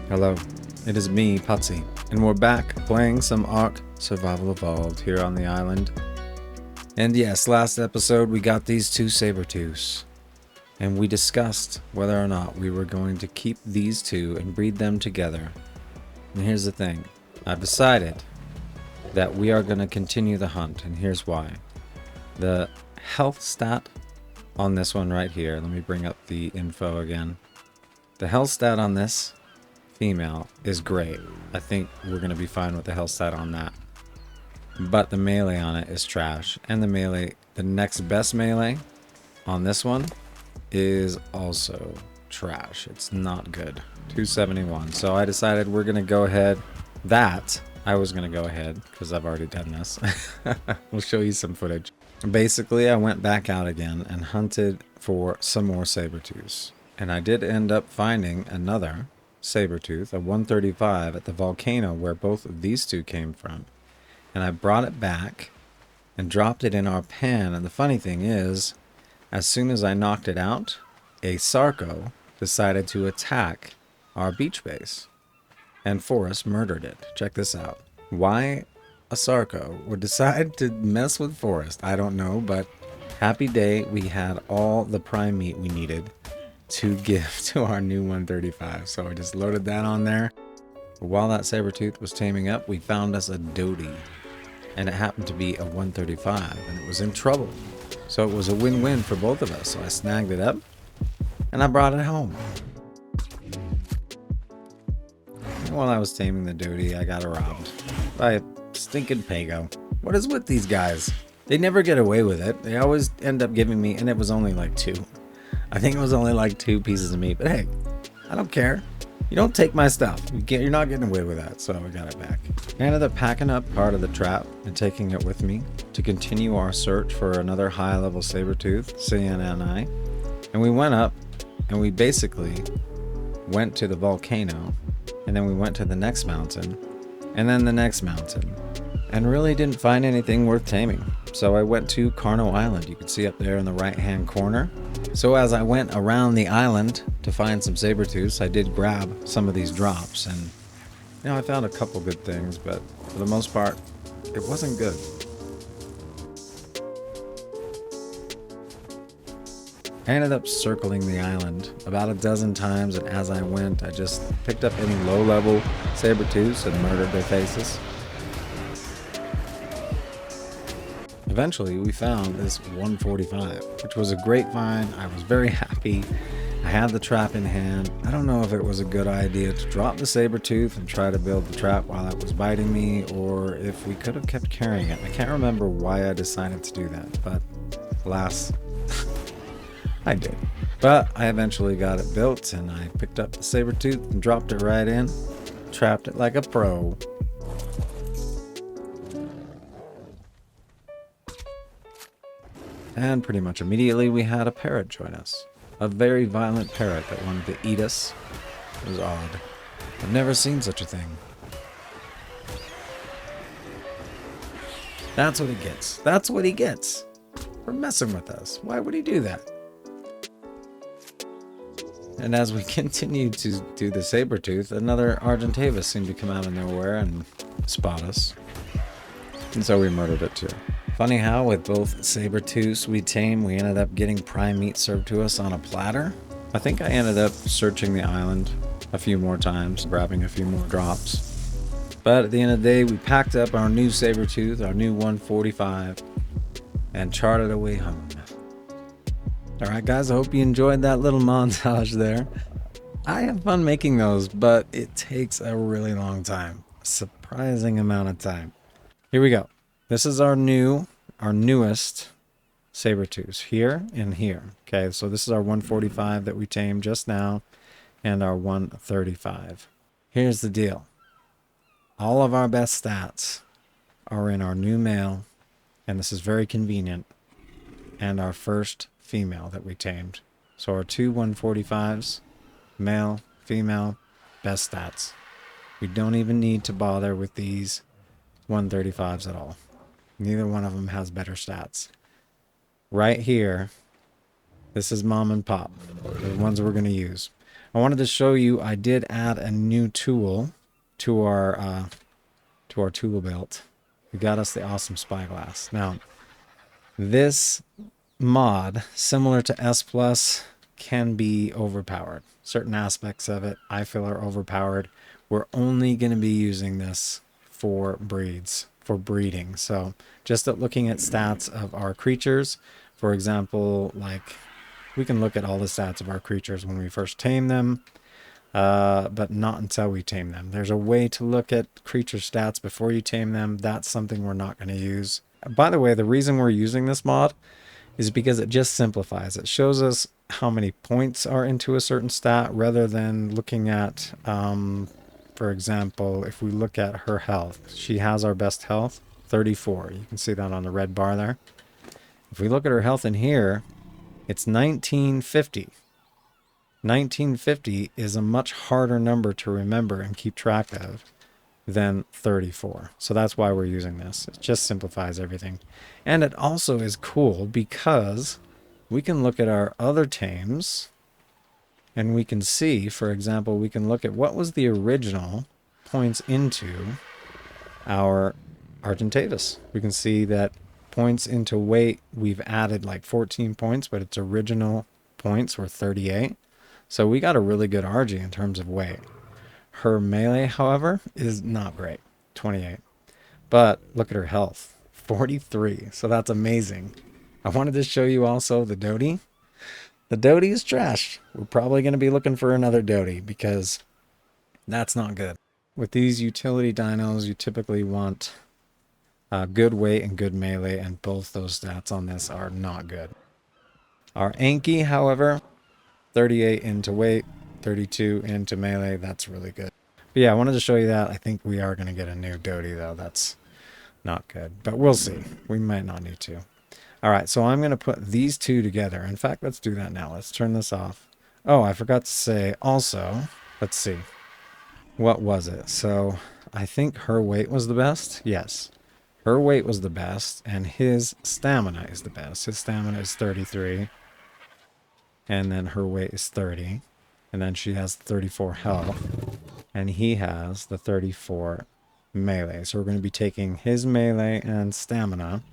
Hello, it is me, Putzee, and we're back playing some ARK Survival Evolved here on the island. And yes, last episode we got these two Sabertooths, and we discussed whether or not we were going to keep these two and breed them together. And here's the thing, I've decided that we are going to continue the hunt, and here's why. The health stat on this one right here, let me bring up the info again. The health stat on this female is great. I think we're going to be fine with the health stat on that. But the melee on it is trash. And the next best melee on this one is also trash. It's not good. 271. So I decided we're going to go ahead. I was going to go ahead because I've already done this. We'll show you some footage. Basically, I went back out again and hunted for some more Sabertooths. And I did end up finding another Sabertooth, a 135, at the volcano where both of these two came from. And I brought it back and dropped it in our pen. And the funny thing is, as soon as I knocked it out, a Sarco decided to attack our beach base. And Forrest murdered it. Check this out. Why a Sarco would decide to mess with Forrest, I don't know, but happy day, we had all the prime meat we needed to give to our new 135. So I just loaded that on there. While that Sabertooth was taming up, we found us a Doty. And it happened to be a 135, and it was in trouble. So it was a win-win for both of us. So I snagged it up, and I brought it home. And while I was taming the Doty, I got robbed by a stinking Pago. What is with these guys? They never get away with it. They always end up giving me, and it was only like 2. I think it was only like 2 pieces of meat, but hey, I don't care. You don't take my stuff. You're not getting away with that, so I got it back. I ended up packing up part of the trap and taking it with me to continue our search for another high-level Sabertooth, CNNI. And we went up, and we basically went to the volcano, and then we went to the next mountain, and then the next mountain, and really didn't find anything worth taming. So I went to Carno Island. You can see up there in the right-hand corner. So as I went around the island to find some Sabertooths, I did grab some of these drops, and I found a couple good things, but for the most part, it wasn't good. I ended up circling the island about a dozen times, and as I went, I just picked up any low-level Sabertooths and murdered their faces. Eventually, we found this 145, which was a great find. I was very happy. I had the trap in hand. I don't know if it was a good idea to drop the Sabertooth and try to build the trap while it was biting me, or if we could have kept carrying it. I can't remember why I decided to do that, but alas, I did. But I eventually got it built, and I picked up the Sabertooth and dropped it right in, trapped it like a pro. And pretty much immediately we had a parrot join us. A very violent parrot that wanted to eat us. It was odd. I've never seen such a thing. That's what he gets. That's what he gets for messing with us. Why would he do that? And as we continued to do the Sabertooth, another Argentavis seemed to come out of nowhere and spot us. And so we murdered it too. Funny how with both Sabertooths we tamed, we ended up getting prime meat served to us on a platter. I think I ended up searching the island a few more times, grabbing a few more drops. But at the end of the day, we packed up our new Sabertooth, our new 145, and charted away home. Alright guys, I hope you enjoyed that little montage there. I have fun making those, but it takes a really long time. A surprising amount of time. Here we go. This is our newest Sabertooth, here and here. Okay, so this is our 145 that we tamed just now, and our 135. Here's the deal. All of our best stats are in our new male, and this is very convenient, and our first female that we tamed. So our two 145s, male, female, best stats. We don't even need to bother with these 135s at all. Neither one of them has better stats. Right here, this is mom and pop, the ones we're going to use. I wanted to show you I did add a new tool to our tool belt. We got us the awesome spyglass. Now, this mod, similar to S Plus, can be overpowered. Certain aspects of it I feel are overpowered. We're only going to be using this for breeding. So just at looking at stats of our creatures, for example, like we can look at all the stats of our creatures when we first tame them, but not until we tame them. There's a way to look at creature stats before you tame them. That's something we're not going to use. By the way, the reason we're using this mod is because it just simplifies. It shows us how many points are into a certain stat rather than looking at, for example, if we look at her health, she has our best health, 34. You can see that on the red bar there. If we look at her health in here, it's 1950. 1950 is a much harder number to remember and keep track of than 34. So that's why we're using this. It just simplifies everything. And it also is cool because we can look at our other tames and we can see, for example, we can look at what was the original points into our Argentavis. We can see that points into weight, we've added like 14 points, but its original points were 38. So we got a really good RG in terms of weight. Her melee, however, is not great, 28. But look at her health, 43. So that's amazing. I wanted to show you also the Doty. The Doty is trash. We're probably going to be looking for another Doty because that's not good. With these utility dinos, you typically want good weight and good melee, and both those stats on this are not good. Our Anki, however, 38 into weight, 32 into melee. That's really good. But yeah, I wanted to show you that. I think we are going to get a new Doty, though. That's not good. But we'll see. We might not need to. All right, so I'm going to put these two together. In fact, let's do that now. Let's turn this off. Oh, I forgot to say also, let's see. What was it? So I think her weight was the best. Yes. Her weight was the best, and his stamina is the best. His stamina is 33. And then her weight is 30. And then she has 34 health. And he has the 34 melee. So we're going to be taking his melee and stamina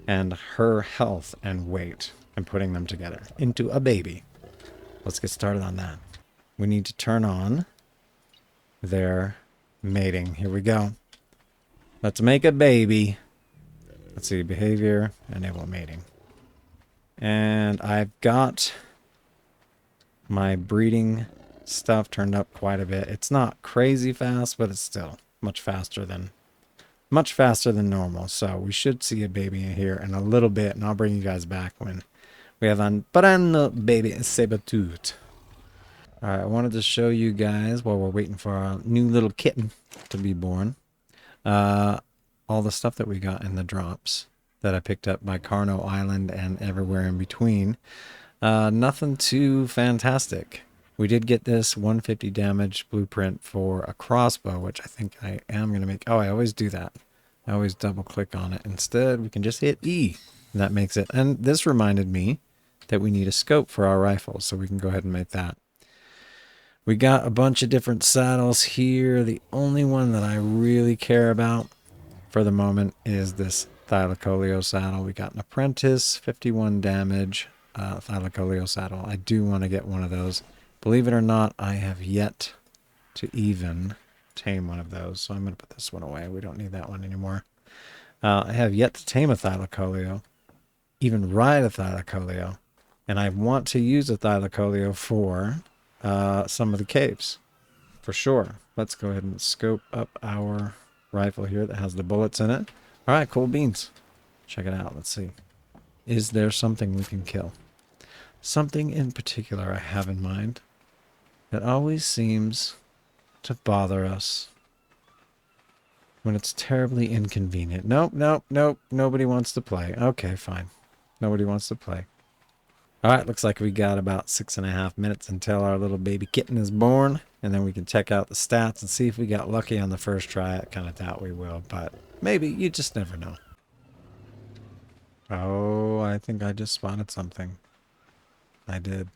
and her health and weight and putting them together into a baby. Let's get started on that. We need to turn on their mating. Here we go. Let's make a baby. Let's see, behavior, enable mating. And I've got my breeding stuff turned up quite a bit. It's not crazy fast, but it's still much faster than normal. So we should see a baby in here in a little bit, and I'll bring you guys back when we have on brand baby Sabertooth. All right, I wanted to show you guys while we're waiting for our new little kitten to be born, all the stuff that we got in the drops that I picked up by Carno Island and everywhere in between. Nothing too fantastic. We did get this 150 damage blueprint for a crossbow, which I think I am going to make. Oh, I always do that. I always double click on it. Instead, we can just hit E. And that makes it. And this reminded me that we need a scope for our rifles, so we can go ahead and make that. We got a bunch of different saddles here. The only one that I really care about for the moment is this Thylacoleo Saddle. We got an apprentice, 51 damage, Thylacoleo Saddle. I do want to get one of those. Believe it or not, I have yet to even tame one of those. So I'm going to put this one away. We don't need that one anymore. I have yet to tame a Thylacoleo, even ride a Thylacoleo. And I want to use a Thylacoleo for some of the caves, for sure. Let's go ahead and scope up our rifle here that has the bullets in it. All right, cool beans. Check it out. Let's see. Is there something we can kill? Something in particular I have in mind that always seems to bother us when it's terribly inconvenient. Nope, nope, nope. Nobody wants to play. Okay, fine. Nobody wants to play. All right, looks like we got about 6.5 minutes until our little baby kitten is born, and then we can check out the stats and see if we got lucky on the first try. I kind of doubt we will, but maybe. You just never know. Oh, I think I just spotted something. I did.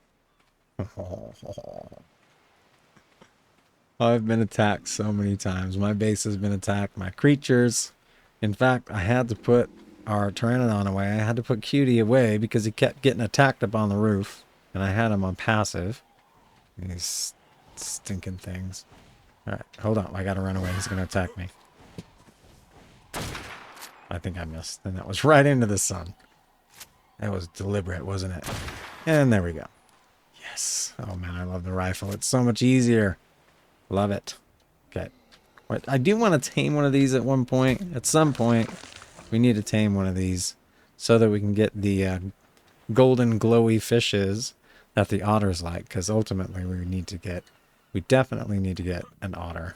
I've been attacked so many times. My base has been attacked. My creatures. In fact, I had to put our Pteranodon away. I had to put Cutie away because he kept getting attacked up on the roof. And I had him on passive. These stinking things. Alright, hold on. I gotta run away. He's gonna attack me. I think I missed. And that was right into the sun. That was deliberate, wasn't it? And there we go. Yes. Oh man, I love the rifle. It's so much easier. Love it. Okay. What I do want to tame one of these at one point. At some point, we need to tame one of these so that we can get the golden glowy fishes that the otters like. Because ultimately, we definitely need to get an otter.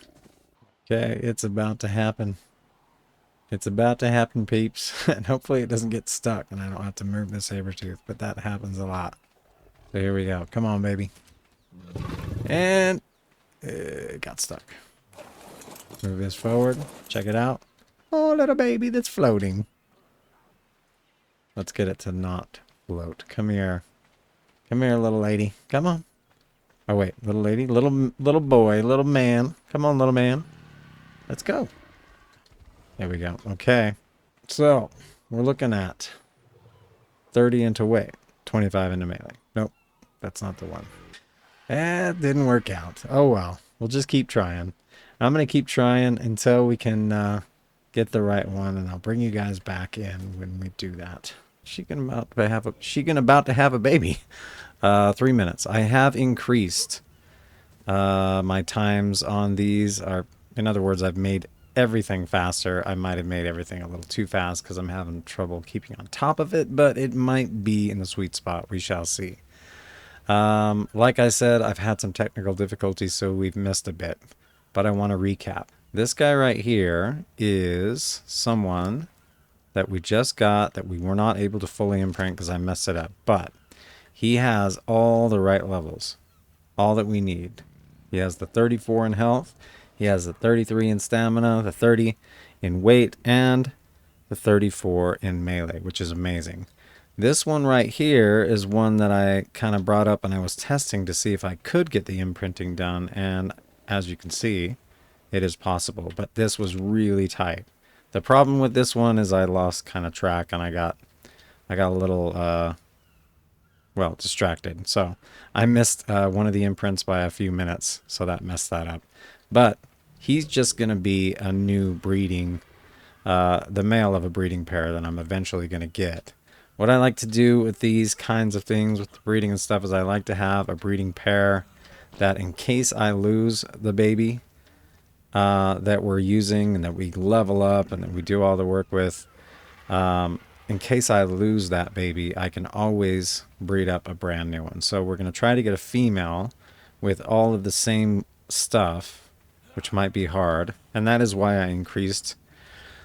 Okay, it's about to happen. It's about to happen, peeps. And hopefully it doesn't get stuck and I don't have to move the Sabertooth. But that happens a lot. So here we go. Come on, baby. And it got stuck. Move this forward. Check it out. Oh, little baby that's floating. Let's get it to not float. Come here. Come here, little lady. Come on. Oh, wait. Little lady. Little boy. Little man. Come on, little man. Let's go. There we go. Okay. So, we're looking at 30 into weight. 25 into melee. Nope. That's not the one. That didn't work out. Oh, well. We'll just keep trying. I'm going to keep trying until we can get the right one, and I'll bring you guys back in when we do that. She about to have a baby. 3 minutes. I have increased my times on these. In other words, I've made everything faster. I might have made everything a little too fast because I'm having trouble keeping on top of it, but it might be in the sweet spot. We shall see. Like I said, I've had some technical difficulties, so we've missed a bit. But I want to recap. This guy right here is someone that we just got that we were not able to fully imprint because I messed it up. But he has all the right levels. All that we need. He has the 34 in health. He has the 33 in stamina, the 30 in weight, and the 34 in melee, which is amazing. This one right here is one that I kind of brought up and I was testing to see if I could get the imprinting done. And as you can see, it is possible. But this was really tight. The problem with this one is I lost kind of track and I got a little, well, distracted. So I missed one of the imprints by a few minutes. So that messed that up. But he's just going to be a new breeding, the male of a breeding pair that I'm eventually going to get. What I like to do with these kinds of things, with the breeding and stuff, is I like to have a breeding pair that in case I lose the baby that we're using and that we level up and that we do all the work with, in case I lose that baby, I can always breed up a brand new one. So we're going to try to get a female with all of the same stuff, which might be hard. And that is why I increased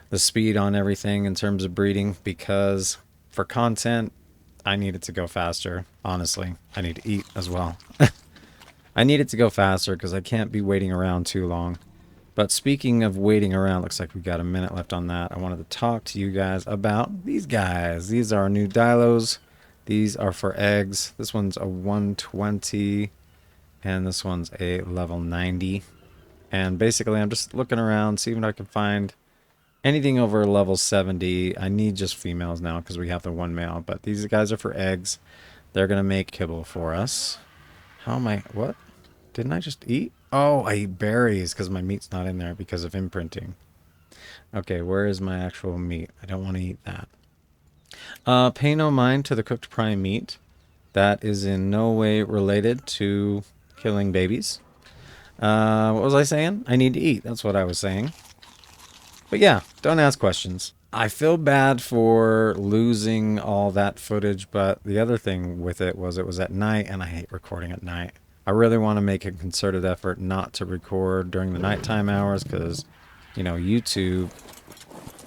the speed on everything in terms of breeding, because for content, I need it to go faster. Honestly, I need to eat as well. I need it to go faster because I can't be waiting around too long. But speaking of waiting around, looks like we got a minute left on that. I wanted to talk to you guys about these guys. These are new dilos. These are for eggs. This one's a 120 and this one's a level 90. And basically I'm just looking around, seeing if I can find anything over level 70. I need just females now because we have the one male. But these guys are for eggs. They're going to make kibble for us. How am I... What? Didn't I just eat? Oh, I eat berries because my meat's not in there because of imprinting. Okay, where is my actual meat? I don't want to eat that. Pay no mind to the cooked prime meat. That is in no way related to killing babies. What was I saying? I need to eat. That's what I was saying. But yeah, don't ask questions. I feel bad for losing all that footage, but the other thing with it was at night, and I hate recording at night. I really want to make a concerted effort not to record during the nighttime hours because, you know, YouTube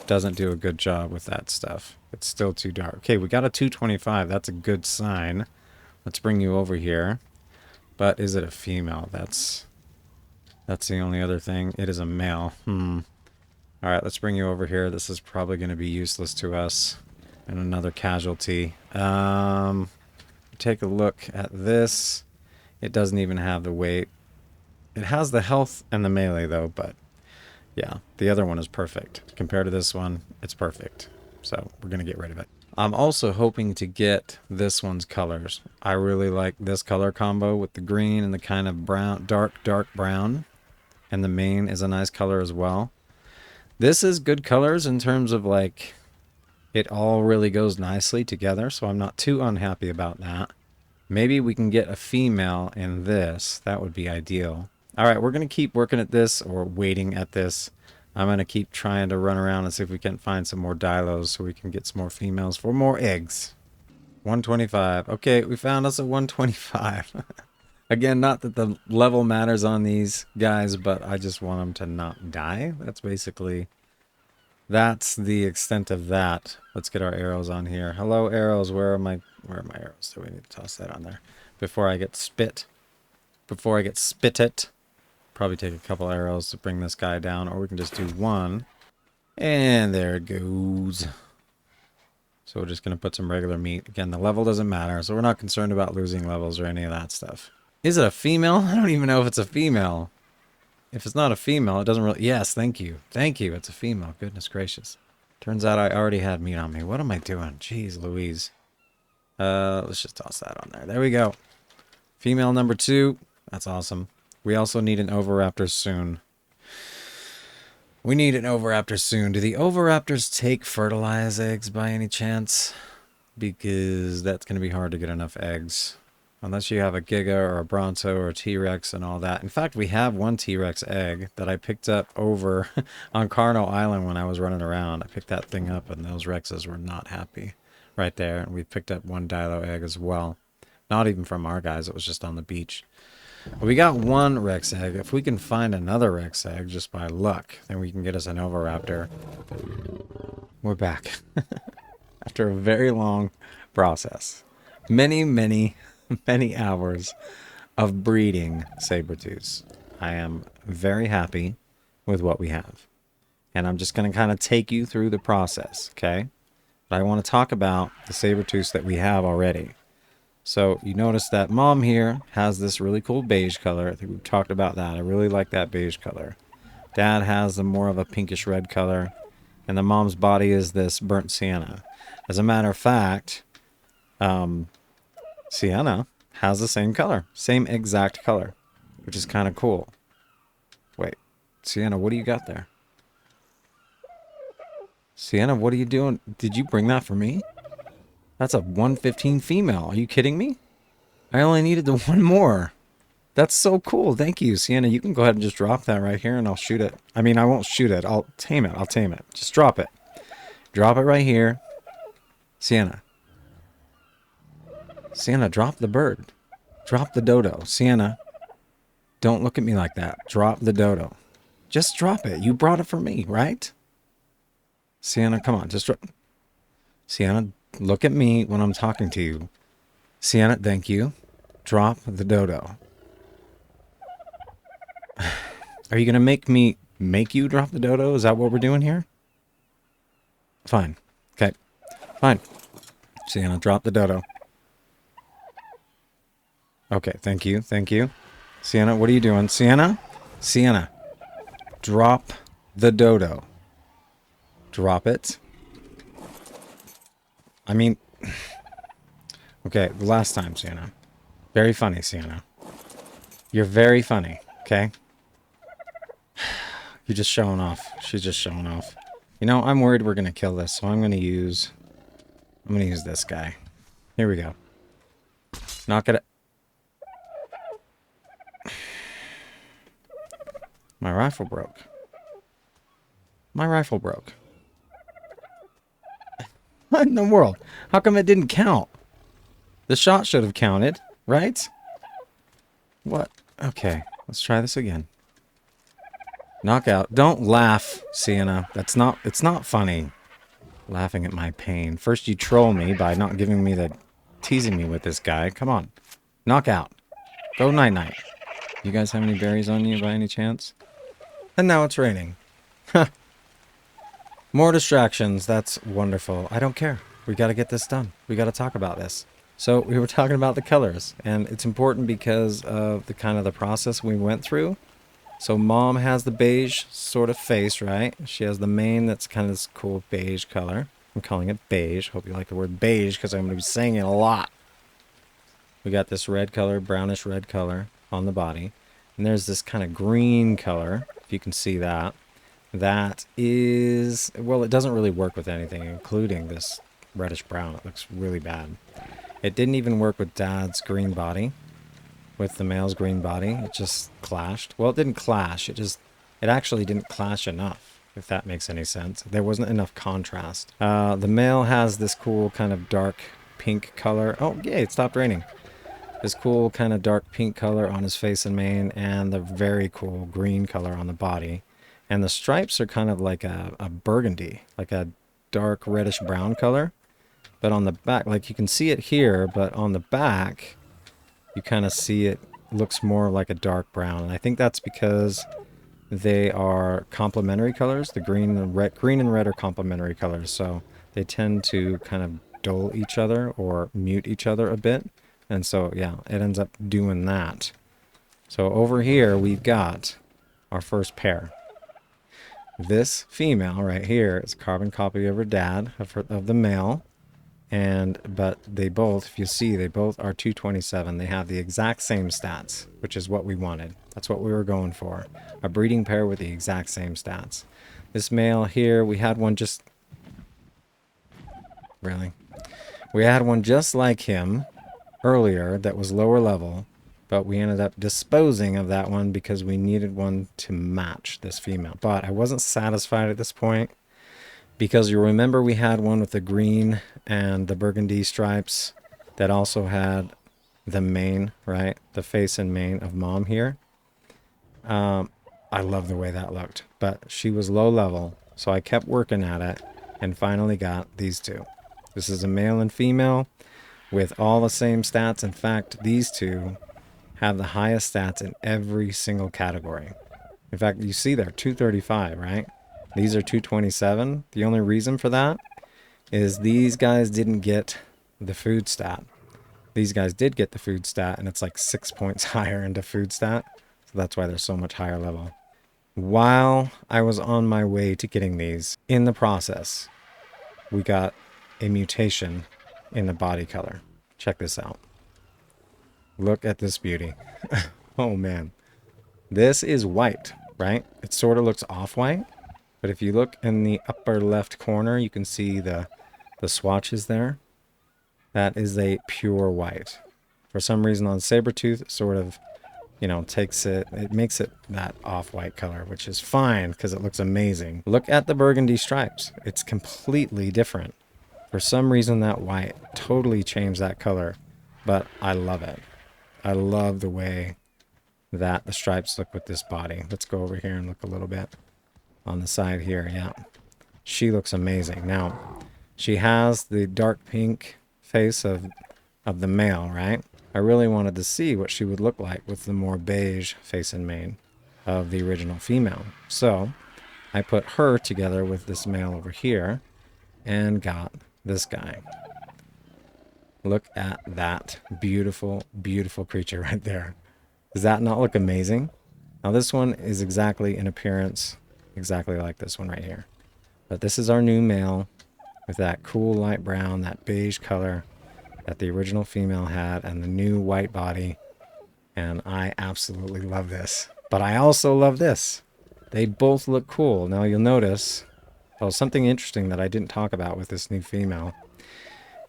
doesn't do a good job with that stuff. It's still too dark. Okay, we got a 225. That's a good sign. Let's bring you over here. But is it a female? That's the only other thing. It is a male. All right, let's bring you over here. This is probably going to be useless to us. And another casualty. Take a look at this. It doesn't even have the weight. It has the health and the melee though, but yeah, the other one is perfect. Compared to this one, it's perfect. So we're going to get rid of it. I'm also hoping to get this one's colors. I really like this color combo with the green and the kind of brown, dark brown. And the mane is a nice color as well. This is good colors in terms of like, it all really goes nicely together. So I'm not too unhappy about that. Maybe we can get a female in this. That would be ideal. All right, we're going to keep working at this or waiting at this. I'm going to keep trying to run around and see if we can find some more Thylos so we can get some more females for more eggs. 125. Okay, we found us a 125. Again, not that the level matters on these guys, but I just want them to not die. That's the extent of that. Let's get our arrows on here. Hello, arrows. Where are my arrows? So we need to toss that on there before I get spit. Before I get spitted. Probably take a couple arrows to bring this guy down, or we can just do one. And there it goes. So we're just going to put some regular meat. Again, the level doesn't matter, so we're not concerned about losing levels or any of that stuff. Is it a female? I don't even know if it's a female. If it's not a female, it doesn't really... Yes, thank you. Thank you. It's a female. Goodness gracious. Turns out I already had meat on me. What am I doing? Jeez Louise. Let's just toss that on there. There we go. Female number 2. That's awesome. We also need an Oviraptor soon. We need an Oviraptor soon. Do the Oviraptors take fertilized eggs by any chance? Because that's going to be hard to get enough eggs. Unless you have a Giga or a Bronto or a T-Rex and all that. In fact, we have one T-Rex egg that I picked up over on Carno Island when I was running around. I picked that thing up and those Rexes were not happy right there. And we picked up one Thylo egg as well. Not even from our guys. It was just on the beach. We got one Rex egg. If we can find another Rex egg just by luck, then we can get us an Oviraptor. We're back. After a very long process. Many hours of breeding Sabertooths. I am very happy with what we have. And I'm just going to kind of take you through the process, okay? But I want to talk about the Sabertooths that we have already. So you notice that mom here has this really cool beige color. I think we've talked about that. I really like that beige color. Dad has the more of a pinkish red color. And the mom's body is this burnt sienna. As a matter of fact, Sienna has the same color. Same exact color. Which is kind of cool. Wait. Sienna, what do you got there? Sienna, what are you doing? Did you bring that for me? That's a 115 female. Are you kidding me? I only needed the one more. That's so cool. Thank you, Sienna. You can go ahead and just drop that right here and I'll shoot it. I mean, I won't shoot it. I'll tame it. I'll tame it. Just drop it. Drop it right here. Sienna. Sienna, drop the bird. Drop the dodo. Sienna, don't look at me like that. Drop the dodo. Just drop it. You brought it for me, right? Sienna, come on. Just drop. Sienna, look at me when I'm talking to you. Sienna, thank you. Drop the dodo. Are you going to make you drop the dodo? Is that what we're doing here? Fine. Okay. Fine. Sienna, drop the dodo. Okay, thank you. Thank you. Sienna, what are you doing? Sienna? Sienna, drop the dodo. Drop it. I mean... Okay, the last time, Sienna. Very funny, Sienna. You're very funny, okay? You're just showing off. She's just showing off. You know, I'm worried we're going to kill this, so I'm going to use this guy. Here we go. Knock it... My rifle broke. My rifle broke. What in the world? How come it didn't count? The shot should have counted, right? What? Okay, let's try this again. Knockout. Don't laugh, Sienna. It's not funny. Laughing at my pain. First you troll me by not giving me teasing me with this guy. Come on. Knockout. Go night-night. You guys have any berries on you by any chance? And now it's raining. More distractions. That's wonderful. I don't care. We got to get this done. We got to talk about this. So we were talking about the colors, and it's important because of the kind of the process we went through. So mom has the beige sort of face, right? She has the mane that's kind of this cool beige color. I'm calling it beige. Hope you like the word beige because I'm going to be saying it a lot. We got this red color, brownish red color on the body. And there's this kind of green color, if you can see that. That is, well, it doesn't really work with anything, including this reddish brown. It looks really bad. It didn't even work with Dad's green body, with the male's green body. It just clashed. Well, it didn't clash. It actually didn't clash enough, if that makes any sense. There wasn't enough contrast. The male has this cool kind of dark pink color. Oh, yay, it stopped raining. This cool kind of dark pink color on his face and mane, and the very cool green color on the body. And the stripes are kind of like a burgundy, like a dark reddish brown color. But on the back, like you can see it here, but on the back, you kind of see it looks more like a dark brown. And I think that's because they are complementary colors. The green and red are complementary colors. So they tend to kind of dull each other or mute each other a bit. And so, yeah, it ends up doing that. So over here, we've got our first pair. This female right here is a carbon copy of her dad, of the male. But they both, if you see, they both are 227. They have the exact same stats, which is what we wanted. That's what we were going for. A breeding pair with the exact same stats. This male here, we had one just... Really? We had one just like him earlier that was lower level, but we ended up disposing of that one because we needed one to match this female. But I wasn't satisfied at this point, because you remember we had one with the green and the burgundy stripes that also had the mane, right? The face and mane of mom here. I love the way that looked, but she was low level, so I kept working at it and finally got these two. This is a male and female with all the same stats. In fact, these two have the highest stats in every single category. In fact, you see they're 235, right? These are 227. The only reason for that is these guys didn't get the food stat. These guys did get the food stat, and it's like 6 points higher into food stat. So that's why they're so much higher level. While I was on my way to getting these, in the process, we got a mutation in the body color. Check this out. Look at this beauty. Oh man. This is white, right? It sort of looks off-white. But if you look in the upper left corner, you can see the swatches there. That is a pure white. For some reason on Sabertooth, it sort of, it makes it that off-white color, which is fine because it looks amazing. Look at the burgundy stripes. It's completely different. For some reason, that white totally changed that color, but I love it. I love the way that the stripes look with this body. Let's go over here and look a little bit. On the side here, yeah. She looks amazing. Now, she has the dark pink face of the male, right? I really wanted to see what she would look like with the more beige face and mane of the original female. So, I put her together with this male over here and got this guy. Look at that beautiful, beautiful creature right there. Does that not look amazing? Now, this one is exactly in appearance exactly like this one right here. But this is our new male with that cool light brown, that beige color that the original female had, and the new white body. And I absolutely love this. But I also love this. They both look cool. Now you'll notice, something interesting that I didn't talk about with this new female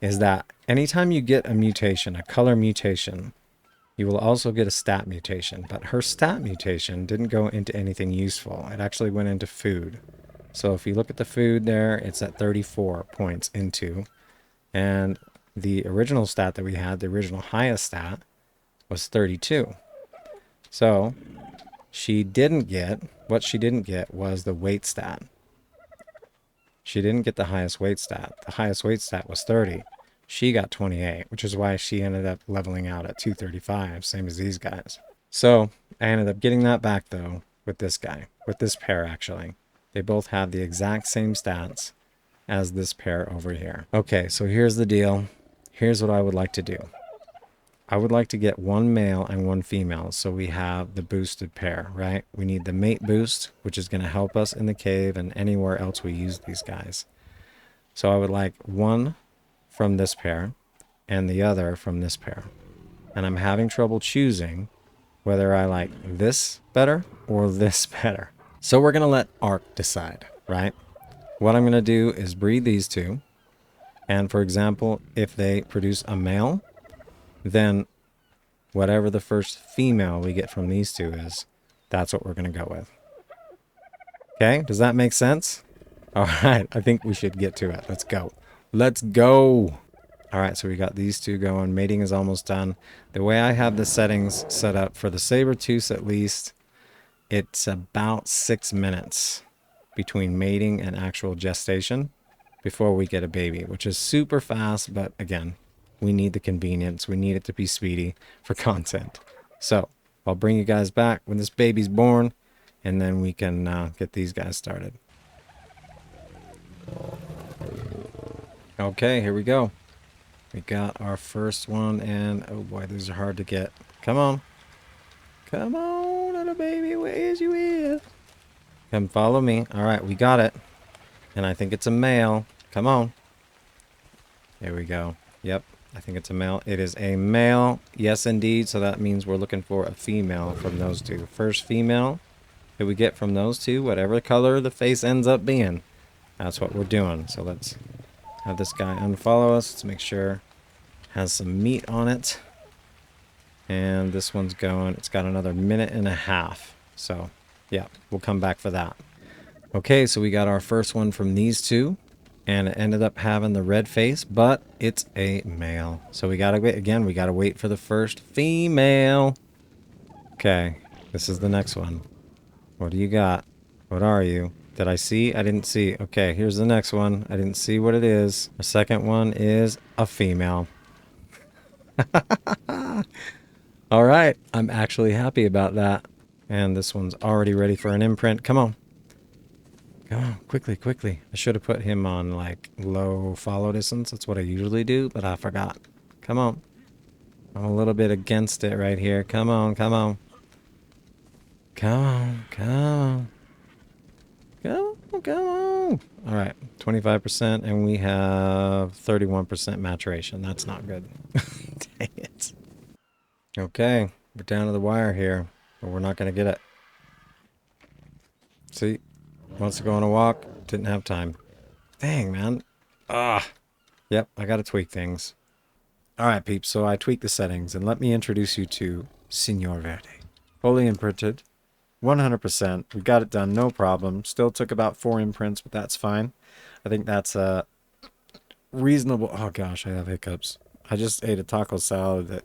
is that anytime you get a mutation, a color mutation, you will also get a stat mutation, but her stat mutation didn't go into anything useful. It actually went into food. So if you look at the food there, it's at 34 points into. And the original stat that we had, the original highest stat, was 32. So what she didn't get was the weight stat. She didn't get the highest weight stat. The highest weight stat was 30. She got 28, which is why she ended up leveling out at 235, same as these guys. So I ended up getting that back, though, with this guy, with this pair, actually. They both have the exact same stats as this pair over here. Okay, so here's the deal. Here's what I would like to do. I would like to get one male and one female, so we have the boosted pair, right? We need the mate boost, which is going to help us in the cave and anywhere else we use these guys. So I would like one from this pair and the other from this pair. And I'm having trouble choosing whether I like this better or this better. So we're going to let ARK decide, right? What I'm going to do is breed these two. And for example, if they produce a male, then whatever the first female we get from these two is, that's what we're going to go with. Okay, does that make sense? All right, I think we should get to it. Let's go. Let's go. All right, so we got these two going. Mating is almost done. The way I have the settings set up for the Sabertooth, at least, it's about 6 minutes between mating and actual gestation before we get a baby, which is super fast, but again, we need the convenience. We need it to be speedy for content. So I'll bring you guys back when this baby's born, and then we can get these guys started. Okay, here we go. We got our first one, and oh boy, these are hard to get. Come on. Come on, little baby, where is you at? Come follow me. All right, we got it. And I think it's a male. Come on. There we go. Yep, I think it's a male. It is a male. Yes, indeed. So that means we're looking for a female from those two. First female that we get from those two, whatever color the face ends up being, that's what we're doing. So let's have this guy unfollow us. Let's make sure it has some meat on it. And this one's going. It's got another 1.5 minutes. So, yeah, we'll come back for that. Okay, so we got our first one from these two. And it ended up having the red face, but it's a male. So we gotta wait. Again, we gotta wait for the first female. Okay, this is the next one. What do you got? What are you? Did I see? I didn't see. Okay, here's the next one. I didn't see what it is. The second one is a female. All right, I'm actually happy about that. And this one's already ready for an imprint. Come on. Come on, quickly, quickly. I should have put him on, like, low follow distance. That's what I usually do, but I forgot. Come on. I'm a little bit against it right here. Come on, come on. Come on, come on. Come on, come on. All right, 25%, and we have 31% maturation. That's not good. Dang it. Okay, we're down to the wire here, but we're not going to get it. See? Wants to go on a walk. Didn't have time. Dang, man. Yep, I got to tweak things. All right, peeps. So I tweaked the settings, and let me introduce you to Senor Verde. Fully imprinted. 100%. We got it done. No problem. Still took about 4 imprints, but that's fine. I think that's reasonable. Oh, gosh, I have hiccups. I just ate a taco salad that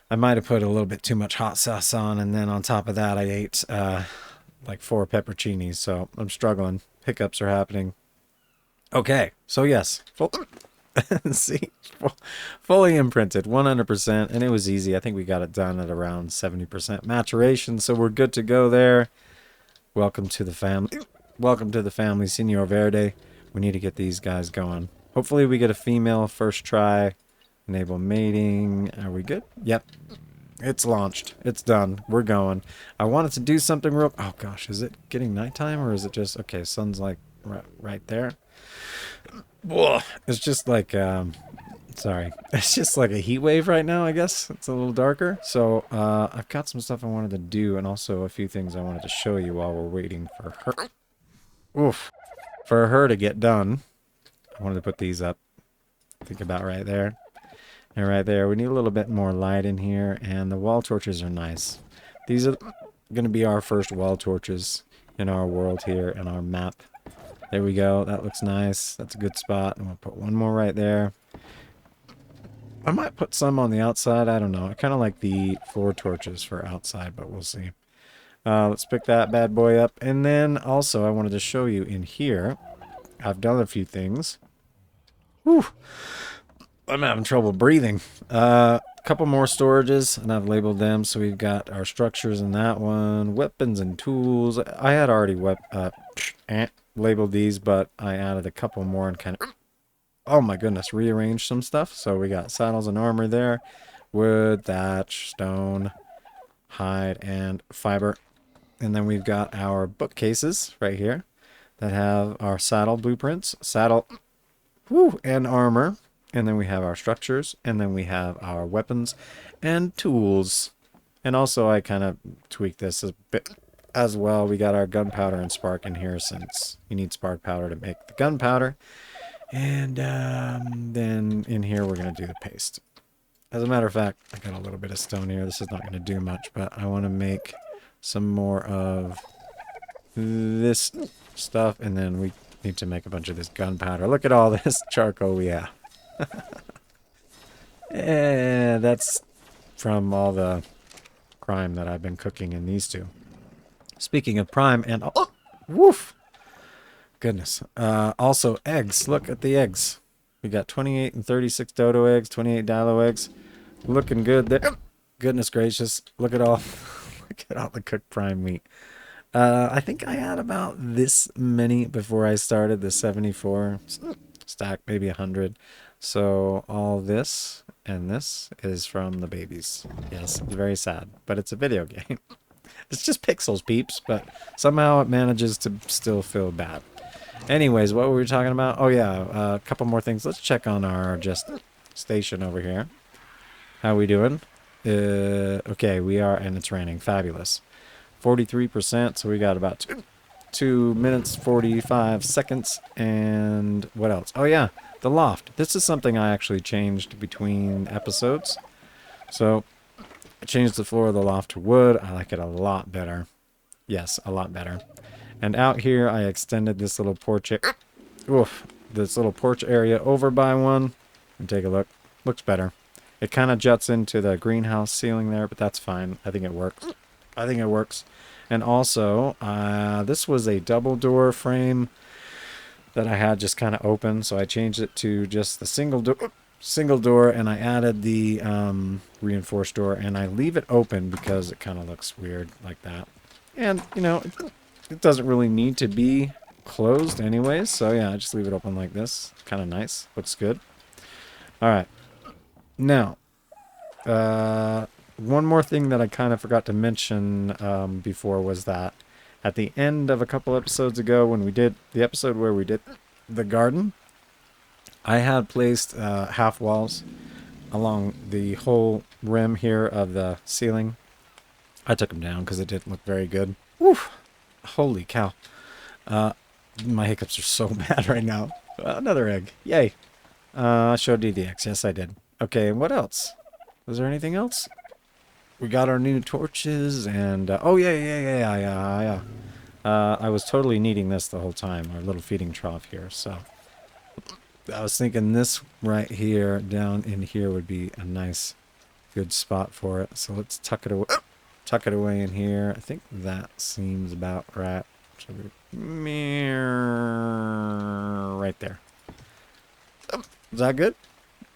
I might have put a little bit too much hot sauce on, and then on top of that, I ate like 4 pepperoncinis, so I'm struggling. Hiccups are happening. Okay, so yes, see, fully imprinted, 100%, and it was easy. I think we got it done at around 70% maturation, so we're good to go there. Welcome to the family. Welcome to the family, Senor Verde. We need to get these guys going. Hopefully we get a female first try. Enable mating. Are we good? Yep. It's launched. It's done. We're going. I wanted to do something real... Oh, gosh. Is it getting nighttime or is it just... Okay, sun's like right there. Whoa. It's just like... Sorry. It's just like a heat wave right now, I guess. It's a little darker. So, I've got some stuff I wanted to do and also a few things I wanted to show you while we're waiting for her. Oof. For her to get done. I wanted to put these up. Think about right there. And right there, we need a little bit more light in here, and the wall torches are nice. These are going to be our first wall torches in our world here, in our map. There we go. That looks nice. That's a good spot. And we'll put one more right there. I might put some on the outside. I don't know. I kind of like the floor torches for outside, but we'll see. Let's pick that bad boy up. And then also, I wanted to show you in here, I've done a few things. Whew. I'm having trouble breathing. A couple more storages, and I've labeled them. So we've got our structures in that one, weapons and tools. I had already labeled these, but I added a couple more and kind of, oh my goodness, rearranged some stuff. So we got saddles and armor there. wood, thatch, stone, hide, and fiber. And then we've got our bookcases right here that have our saddle blueprints, saddle, and armor. And then we have our structures, and then we have our weapons and tools. And also I kind of tweaked this a bit as well. We got our gunpowder and spark in here since you need spark powder to make the gunpowder. And then in here we're going to do the paste. As a matter of fact, I got a little bit of stone here. This is not going to do much, but I want to make some more of this stuff, and then we need to make a bunch of this gunpowder. Look at all this charcoal we have. And that's from all the prime that I've been cooking in these two. Speaking of prime and... Oh, woof! Goodness. Also, eggs. Look at the eggs. We got 28 and 36 dodo eggs, 28 dilo eggs. Looking good there. Goodness gracious. Look at all... Look at all the cooked prime meat. I think I had about this many before I started the 74 stack, maybe 100. So all this and this is from the babies. Yes, it's very sad, but it's a video game. It's just pixels, peeps, but somehow it manages to still feel bad. Anyways, what were we talking about? Oh yeah, a couple more things. Let's check on our just station over here. How we doing? Okay, we are, and it's raining. Fabulous. 43%, so we got about 2 minutes, 45 seconds, and what else? Oh yeah, the loft. This is something I actually changed between episodes. So, I changed the floor of the loft to wood. I like it a lot better. Yes, a lot better. And out here, I extended this little porch, this little porch area over by one. And take a look. Looks better. It kind of juts into the greenhouse ceiling there, but that's fine. I think it works. I think it works. And also, this was a double door frame that I had just kind of open, so I changed it to just the single door, and I added the reinforced door, and I leave it open because it kind of looks weird like that. And, you know, it doesn't really need to be closed anyways, so yeah, I just leave it open like this. Kind of nice. Looks good. All right. Now, one more thing that I kind of forgot to mention before was that at the end of a couple episodes ago, when we did the episode where we did the garden, I had placed half walls along the whole rim here of the ceiling. I took them down because it didn't look very good. Woof! Holy cow. My hiccups are so bad right now. Another egg. Yay. I showed you the eggs. Yes, I did. Okay, and what else? Was there anything else? We got our new torches, and... oh, yeah. I was totally needing this the whole time, our little feeding trough here, so... I was thinking this right here, down in here, would be a nice, good spot for it. So let's tuck it away in here. I think that seems about right. Right there. Is that good?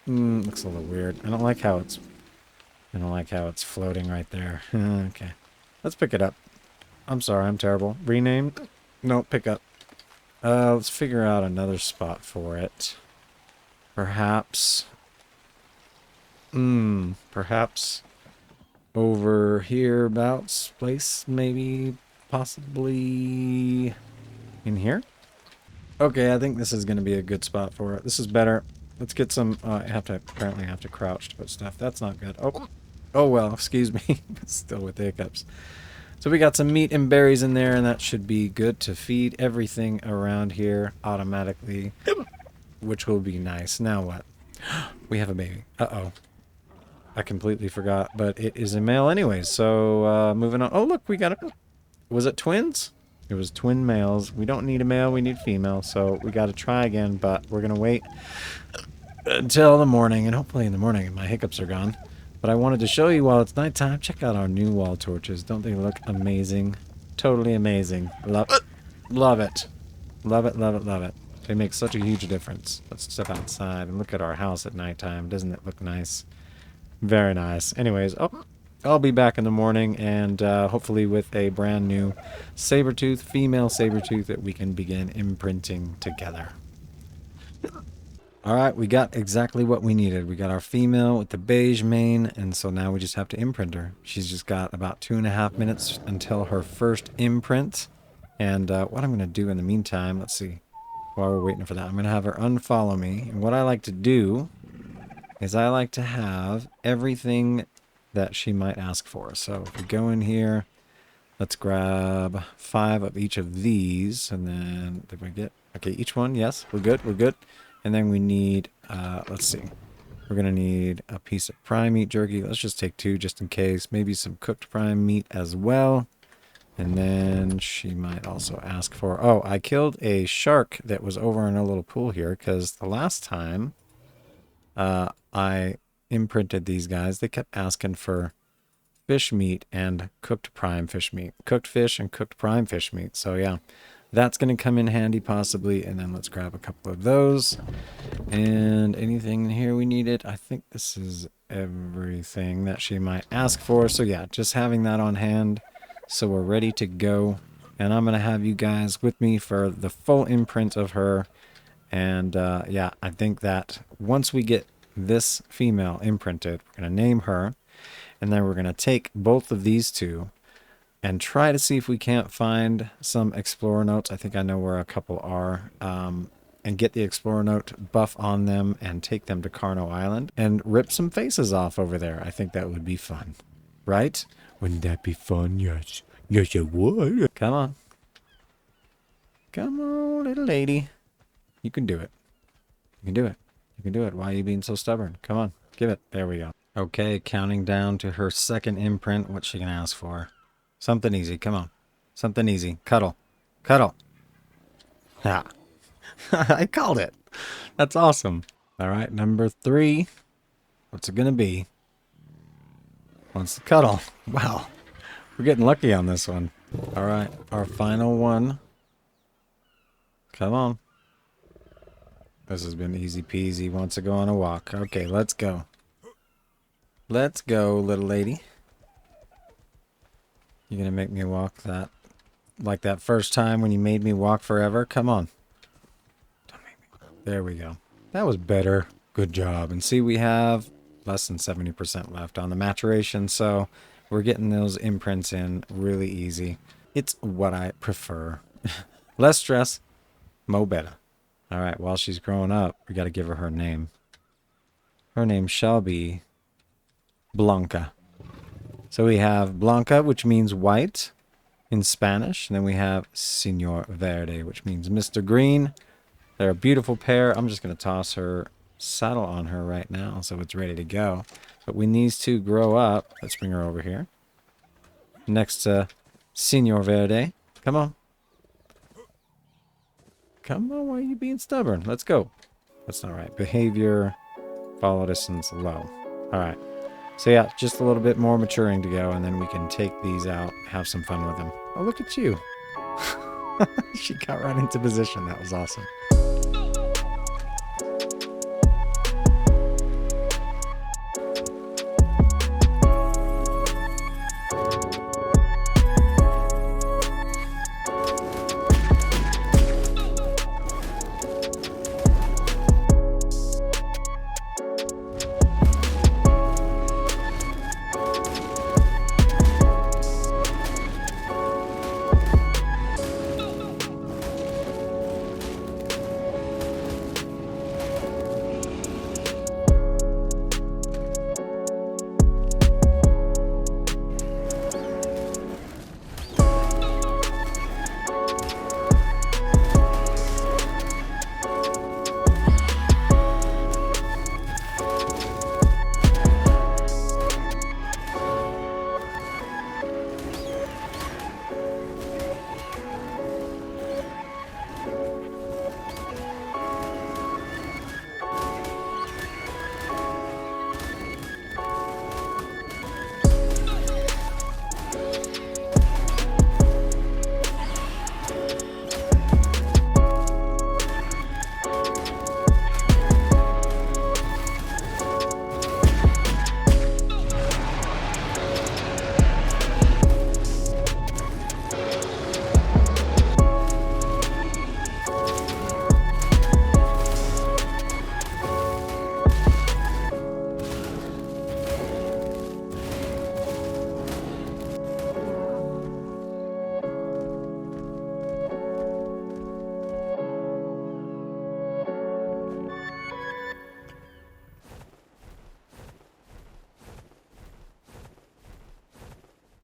Looks a little weird. I don't like how it's floating right there. Okay. Let's pick it up. I'm sorry, I'm terrible. Rename? No, pick up. Let's figure out another spot for it. Perhaps over hereabouts place, maybe, possibly in here? Okay, I think this is going to be a good spot for it. This is better. Let's get some, apparently have to crouch to put stuff. That's not good. Oh well, excuse me. Still with the hiccups. So we got some meat and berries in there, and that should be good to feed everything around here automatically, which will be nice. Now what? We have a baby. Uh-oh. I completely forgot, but it is a male anyways, so moving on. Oh, look, we got a... Was it twins? It was twin males. We don't need a male, we need female, so we got to try again, but we're going to wait until the morning, and hopefully in the morning my hiccups are gone. But I wanted to show you while it's nighttime. Check out our new wall torches. Don't they look amazing? Totally amazing. Love it. Love it. Love it, love it, love it. They make such a huge difference. Let's step outside and look at our house at nighttime. Doesn't it look nice? Very nice. Anyways, I'll be back in the morning, and hopefully with a brand new Sabertooth, female Sabertooth, that we can begin imprinting together. All right, we got exactly what we needed. We got our female with the beige mane, and so now we just have to imprint her. She's just got about 2.5 minutes until her first imprint. And what I'm going to do in the meantime, let's see, while we're waiting for that, I'm going to have her unfollow me. And what I like to do is I like to have everything that she might ask for. So if we go in here, let's grab 5 of each of these, and then did we get, okay, each one, yes, we're good, we're good. And then we need, let's see, we're going to need a piece of prime meat jerky. Let's just take 2 just in case. Maybe some cooked prime meat as well. And then she might also ask for, oh, I killed a shark that was over in a little pool here because the last time I imprinted these guys, they kept asking for fish meat and cooked prime fish meat. Cooked fish and cooked prime fish meat. So yeah. That's going to come in handy possibly, and then let's grab a couple of those. And anything in here we needed? I think this is everything that she might ask for. So yeah, just having that on hand so we're ready to go. And I'm going to have you guys with me for the full imprint of her. And yeah, I think that once we get this female imprinted, we're going to name her. And then we're going to take both of these two and try to see if we can't find some Explorer notes. I think I know where a couple are. And get the Explorer note buff on them and take them to Carno Island and rip some faces off over there. I think that would be fun. Right? Wouldn't that be fun? Yes. Yes, it would. Come on. Come on, little lady. You can do it. You can do it. You can do it. Why are you being so stubborn? Come on. Give it. There we go. Okay, counting down to her second imprint. What's she going to ask for? Something easy. Come on. Something easy. Cuddle. Cuddle. Ah. I called it. That's awesome. All right, number 3. What's it going to be? Wants to cuddle. Wow. We're getting lucky on this one. All right, our final one. Come on. This has been easy peasy. Wants to go on a walk. Okay, let's go. Let's go, little lady. You're going to make me walk that like that first time when you made me walk forever? Come on. Don't make me. There we go. That was better. Good job. And see, we have less than 70% left on the maturation, so we're getting those imprints in really easy. It's what I prefer. Less stress, mo better. All right, while she's growing up, we got to give her her name. Her name shall be Blanca. So we have Blanca, which means white in Spanish. And then we have Senor Verde, which means Mr. Green. They're a beautiful pair. I'm just going to toss her saddle on her right now so it's ready to go. But when these two grow up, let's bring her over here. Next to Senor Verde. Come on. Come on, why are you being stubborn? Let's go. That's not right. Behavior, follow distance, low. All right. So yeah, just a little bit more maturing to go, and then we can take these out, have some fun with them. Oh, look at you. She got right into position. That was awesome.